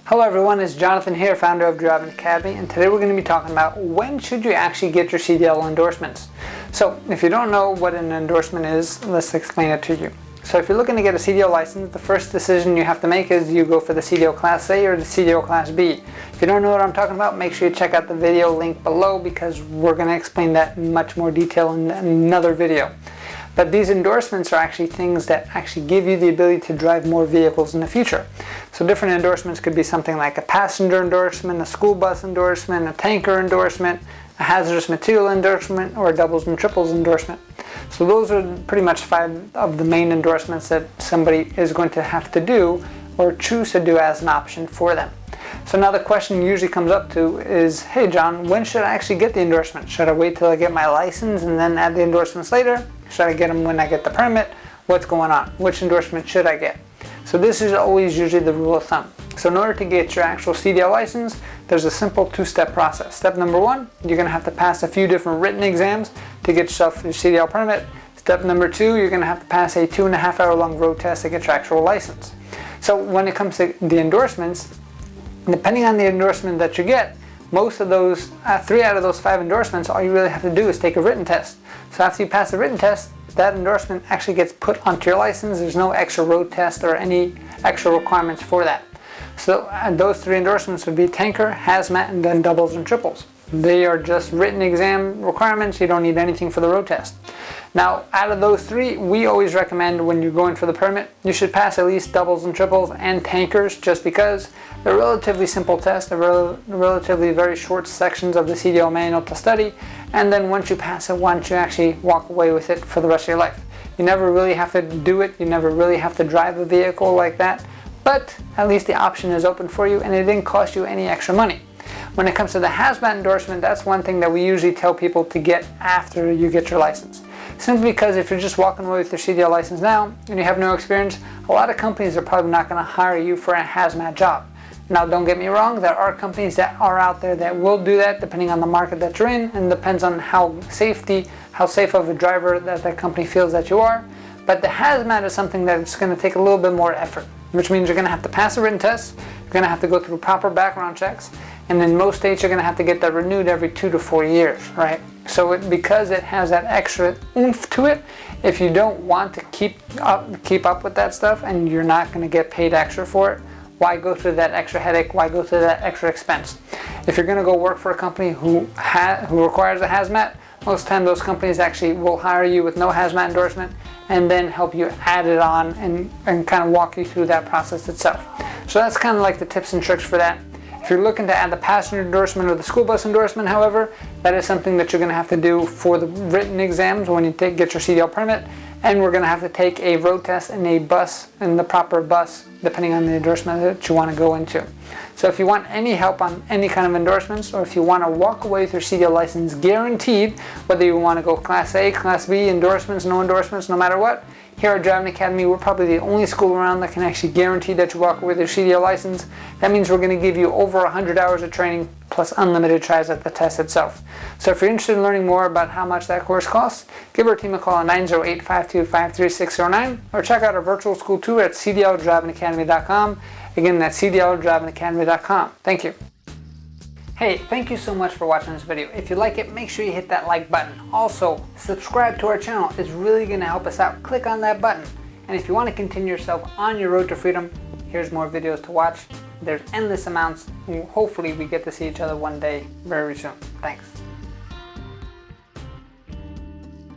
Hello everyone, it's Jonathan here, founder of Driving Academy, and today we're going to be talking about when should you actually get your CDL endorsements. So if you don't know what an endorsement is, let's explain it to you. So if you're looking to get a CDL license, the first decision you have to make is you go for the CDL Class A or the CDL Class B. If you don't know what I'm talking about, make sure you check out the video link below because we're going to explain that in much more detail in another video. But these endorsements are actually things that actually give you the ability to drive more vehicles in the future. So different endorsements could be something like a passenger endorsement, a school bus endorsement, a tanker endorsement, a hazardous material endorsement, or a doubles and triples endorsement. So those are pretty much 5 of the main endorsements that somebody is going to have to do or choose to do as an option for them. So now the question usually comes up to is, hey John, when should I actually get the endorsement? Should I wait till I get my license and then add the endorsements later? Should I get them when I get the permit? What's going on? Which endorsement should I get? So this is always usually the rule of thumb. So in order to get your actual CDL license, there's a simple 2-step process. Step number 1, you're going to have to pass a few different written exams to get yourself your CDL permit. Step number 2, you're going to have to pass a 2.5-hour long road test to get your actual license. So when it comes to the endorsements, depending on the endorsement that you get, most of those, 3 out of those 5 endorsements, all you really have to do is take a written test. So after you pass the written test, that endorsement actually gets put onto your license. There's no extra road test or any extra requirements for that. So those 3 endorsements would be tanker, hazmat, and then doubles and triples. They are just written exam requirements. You don't need anything for the road test. Now, out of those 3, we always recommend when you're going for the permit, you should pass at least doubles and triples and tankers just because they're relatively simple tests. They're relatively very short sections of the CDL manual to study. And then once you pass it once, you actually walk away with it for the rest of your life. You never really have to do it. You never really have to drive a vehicle like that. But at least the option is open for you and it didn't cost you any extra money. When it comes to the hazmat endorsement, that's one thing that we usually tell people to get after you get your license. Simply because if you're just walking away with your CDL license now and you have no experience, a lot of companies are probably not going to hire you for a hazmat job. Now don't get me wrong, there are companies that are out there that will do that depending on the market that you're in and depends on how safe of a driver that company feels that you are. But the hazmat is something that's going to take a little bit more effort, which means you're going to have to pass a written test, you're going to have to go through proper background checks, and in most states you're going to have to get that renewed every 2 to 4 years, right? So because it has that extra oomph to it, if you don't want to keep up with that stuff and you're not going to get paid extra for it, why go through that extra headache? Why go through that extra expense? If you're going to go work for a company who requires a hazmat, most of the time those companies actually will hire you with no hazmat endorsement and then help you add it on and kind of walk you through that process itself. So that's kind of like the tips and tricks for that. If you're looking to add the passenger endorsement or the school bus endorsement, however, that is something that you're going to have to do for the written exams when you get your CDL permit, and we're going to have to take a road test in the proper bus, depending on the endorsement that you want to go into. So if you want any help on any kind of endorsements, or if you want to walk away with your CDL license guaranteed, whether you want to go Class A, Class B, endorsements, no matter what, here at Driving Academy, we're probably the only school around that can actually guarantee that you walk away with your CDL license. That means we're going to give you over 100 hours of training plus unlimited tries at the test itself. So if you're interested in learning more about how much that course costs, give our team a call at 908-525-3609 or check out our virtual school tour at CDLDrivingAcademy.com. Again, that's CDLDrivingAcademy.com. Thank you. Hey, thank you so much for watching this video. If you like it, make sure you hit that like button. Also, subscribe to our channel. It's really going to help us out. Click on that button. And if you want to continue yourself on your road to freedom, here's more videos to watch. There's endless amounts. Hopefully we get to see each other one day very soon. Thanks.